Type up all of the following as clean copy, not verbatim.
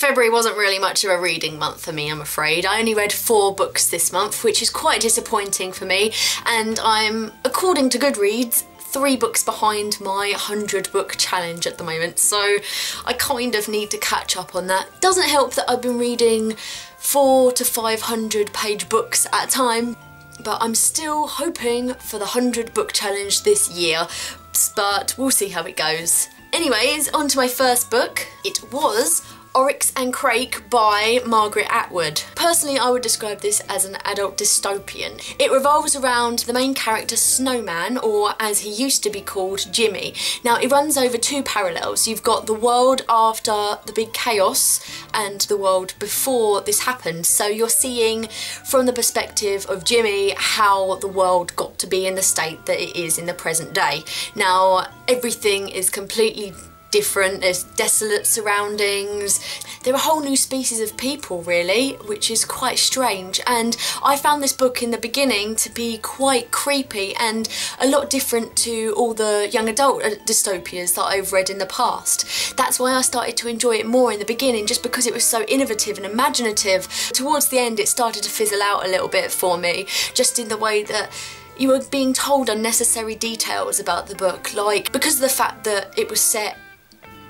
February wasn't really much of a reading month for me, I'm afraid. I only read 4 books this month, which is quite disappointing for me, and I'm, according to GOODREADS, 3 books behind my 100 book challenge at the moment, so I kind of need to catch up on that. Doesn't help that I've been reading 400 to 500 page books at a time, but I'm still hoping for the 100 book challenge this year, but we'll see how it goes. Anyways, on to my first book. It was Oryx Crake by Margaret Atwood. Personally, I would describe this as an adult dystopian. It revolves around the main character Snowman, or as he used to be called, Jimmy. Now, it runs over 2 parallels. You've got the world after the big chaos and the world before this happened. So you're seeing from the perspective of Jimmy how the world got to be in the state that it is in the present day. Now, everything is completely different, there's desolate surroundings, they're a whole new species of people really, which is quite strange, and I found this book in the beginning to be quite creepy and a lot different to all the young adult dystopias that I've read in the past. That's why I started to enjoy it more in the beginning, just because it was so innovative and imaginative. Towards the end it started to fizzle out a little bit for me, just in the way that you were being told unnecessary details about the book, like because of the fact that it was set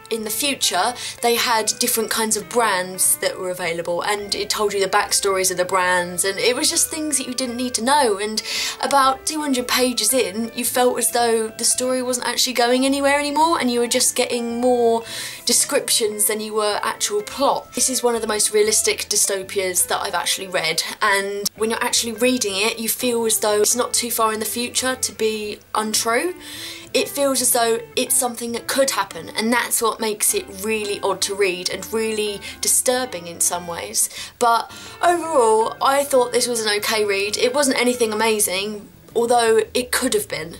in the future, they had different kinds of brands that were available, and it told you the backstories of the brands, and it was just things that you didn't need to know. And about 200 pages in, you felt as though the story wasn't actually going anywhere anymore, and you were just getting more descriptions than you were actual plot. This is one of the most realistic dystopias that I've actually read, and when you're actually reading it, you feel as though it's not too far in the future to be untrue. It feels as though it's something that could happen, and that's what makes it really odd to read and really disturbing in some ways. But overall, I thought this was an okay read. It wasn't anything amazing, although it could have been.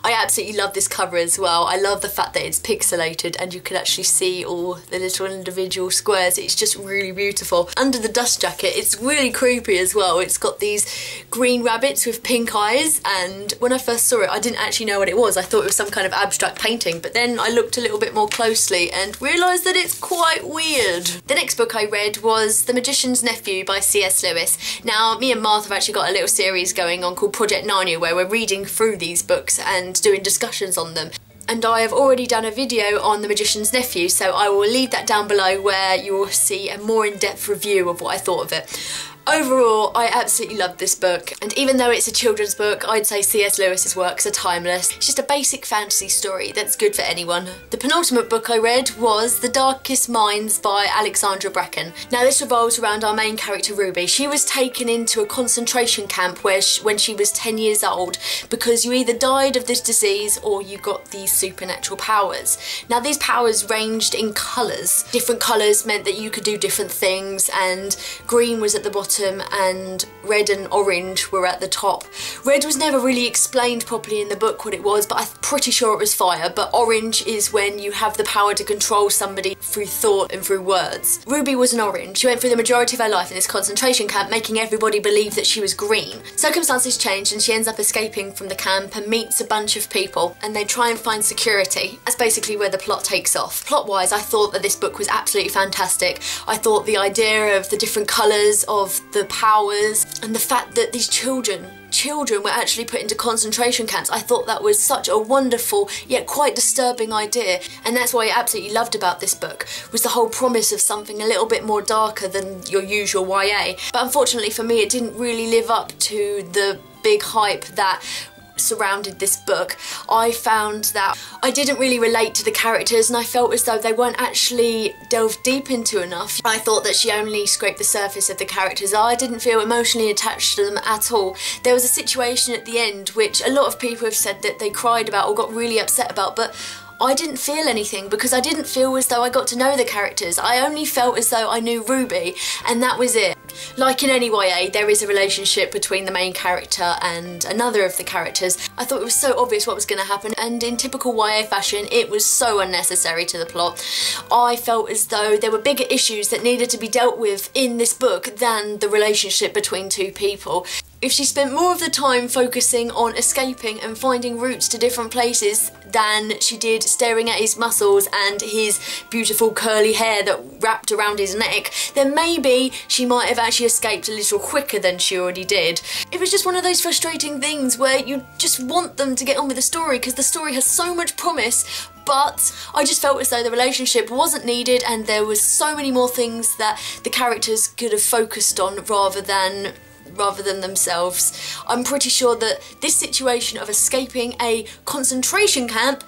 I absolutely love this cover as well. I love the fact that it's pixelated and you can actually see all the little individual squares. It's just really beautiful. Under the dust jacket, it's really creepy as well. It's got these green rabbits with pink eyes, and when I first saw it, I didn't actually know what it was. I thought it was some kind of abstract painting, but then I looked a little bit more closely and realised that it's quite weird. The next book I read was The Magicians Nephew by C.S. Lewis. Now, me and Martha have actually got a little series going on called Project Narnia, where we're reading through these books and doing discussions on them. And I have already done a video on The Magician's Nephew, so I will leave that down below where you will see a more in-depth review of what I thought of it. Overall, I absolutely loved this book, and even though it's a children's book, I'd say C.S. Lewis's works are timeless. It's just a basic fantasy story that's good for anyone. The penultimate book I read was TheDarkest Minds by Alexandra Bracken. Now, this revolves around our main character Ruby. She was taken into a concentration camp when she was 10 years old because you either died of this disease or you got these supernatural powers. Now, these powers ranged in colours. Different colours meant that you could do different things, and green was at the bottom and red and orange were at the top. Red was never really explained properly in the book what it was, but I'm pretty sure it was fire. But orange is when you have the power to control somebody through thought and through words. Ruby was an orange. She went through the majority of her life in this concentration camp, making everybody believe that she was green. Circumstances changed and she ends up escaping from the camp and meets a bunch of people, and they try and find security. That's basically where the plot takes off. Plot-wise, I thought that this book was absolutely fantastic. I thought the idea of the different colours of the powers and the fact that these children were actually put into concentration camps, I thought that was such a wonderful yet quite disturbing idea, and that's what I absolutely loved about this book, was the whole promise of something a little bit more darker than your usual YA. But unfortunately for me, it didn't really live up to the big hype that surrounded this book. I found that I didn't really relate to the characters, and I felt as though they weren't actually delved deep into enough. I thought that she only scraped the surface of the characters. I didn't feel emotionally attached to them at all. There was a situation at the end which a lot of people have said that they cried about or got really upset about, but I didn't feel anything because I didn't feel as though I got to know the characters. I only felt as though I knew Ruby, and that was it. Like in any YA, there is a relationship between the main character and another of the characters. I thought it was so obvious what was going to happen, and in typical YA fashion, it was so unnecessary to the plot. I felt as though there were bigger issues that needed to be dealt with in this book than the relationship between two people. If she spent more of the time focusing on escaping and finding routes to different places than she did staring at his muscles and his beautiful curly hair that wrapped around his neck, then maybe she might have actually escaped a little quicker than she already did. It was just one of those frustrating things where you just want them to get on with the story because the story has so much promise, but I just felt as though the relationship wasn't needed and there was so many more things that the characters could have focused on rather than themselves. I'm pretty sure that this situation of escaping a concentration camp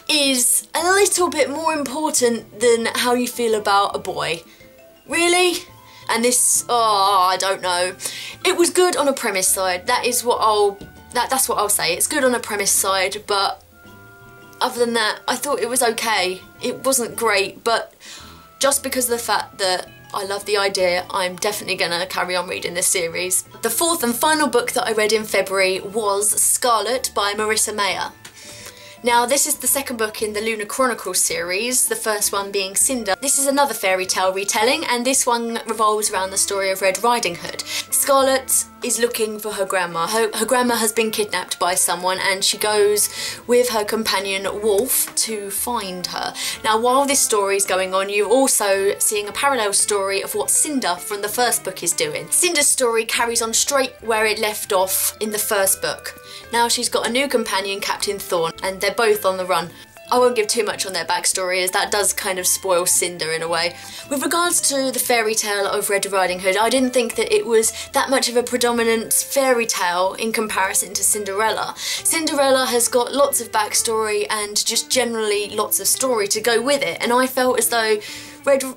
is a little bit more important than how you feel about a boy. Really? And this, oh, I don't know. It was good on a premise side. That's what I'll say. It's good on a premise side, but other than that, I thought it was okay. It wasn't great, but just because of the fact that I love the idea, I'm definitely gonna carry on reading this series. The fourth and final book that I read in February was Scarlet by Marissa Meyer. Now, this is the second book in the Lunar Chronicles series, the first one being Cinder. This is another fairy tale retelling, and this one revolves around the story of Red Riding Hood. Scarlet is looking for her grandma. Her grandma has been kidnapped by someone, and she goes with her companion Wolf to find her. Now, while this story is going on, you're also seeing a parallel story of what Cinder from the first book is doing. Cinder's story carries on straight where it left off in the first book. Now she's got a new companion, Captain Thorn, and they're both on the run. I won't give too much on their backstory as that does kind of spoil Cinder in a way. With regards to the fairy tale of Red Riding Hood, I didn't think that it was that much of a predominant fairy tale in comparison to Cinderella. Cinderella has got lots of backstory and just generally lots of story to go with it, and I felt as though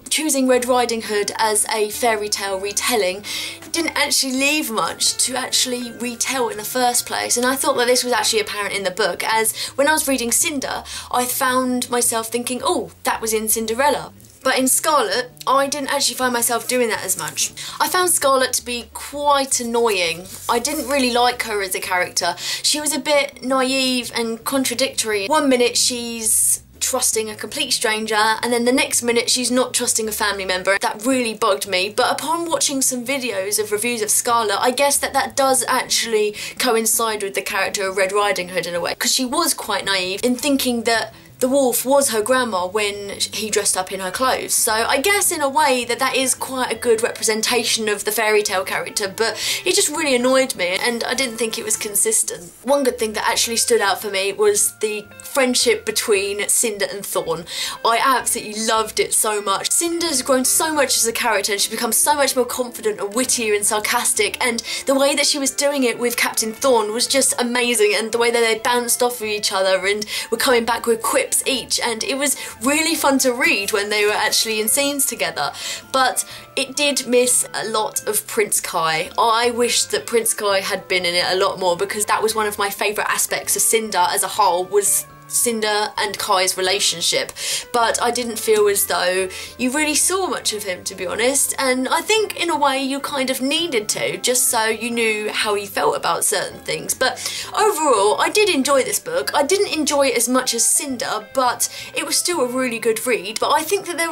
choosing Red Riding Hood as a fairy tale retelling didn't actually leave much to actually retell in the first place, and I thought that this was actually apparent in the book, as when I was reading Cinder I found myself thinking, oh, that was in Cinderella. But in Scarlet, I didn't actually find myself doing that as much. I found Scarlet to be quite annoying. I didn't really like her as a character. She was a bit naive and contradictory. One minute she's trusting a complete stranger, and then the next minute she's not trusting a family member. That really bugged me, but upon watching some videos of reviews of Scarlet, I guess that does actually coincide with the character of Red Riding Hood in a way, because she was quite naive in thinking that the wolf was her grandma when he dressed up in her clothes. So I guess in a way that is quite a good representation of the fairy tale character, but it just really annoyed me and I didn't think it was consistent. One good thing that actually stood out for me was the friendship between Cinder and Thorn. I absolutely loved it so much. Cinder's grown so much as a character and she's become so much more confident and wittier and sarcastic, and the way that she was doing it with Captain Thorn was just amazing, and the way that they bounced off of each other and were coming back with quips each, and it was really fun to read when they were actually in scenes together. But it did miss a lot of Prince Kai. I wish that Prince Kai had been in it a lot more, because that was one of my favourite aspects of Cinder as a whole, was Cinder and Kai's relationship, but I didn't feel as though you really saw much of him, to be honest, and I think in a way you kind of needed to, just so you knew how he felt about certain things. But overall, I did enjoy this book. I didn't enjoy it as much as Cinder, but it was still a really good read. But I think that there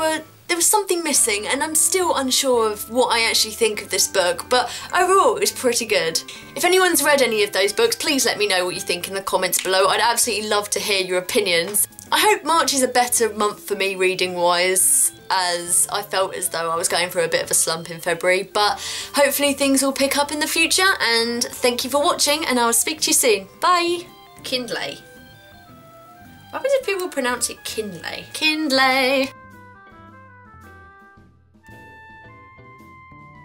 was something missing, and I'm still unsure of what I actually think of this book, but overall it was pretty good. If anyone's read any of those books, please let me know what you think in the comments below. I'd absolutely love to hear your opinions. I hope March is a better month for me reading wise, as I felt as though I was going through a bit of a slump in February, but hopefully things will pick up in the future, and thank you for watching, and I'll speak to you soon. Bye! Kindley. Why would people pronounce it Kindley? Kindley!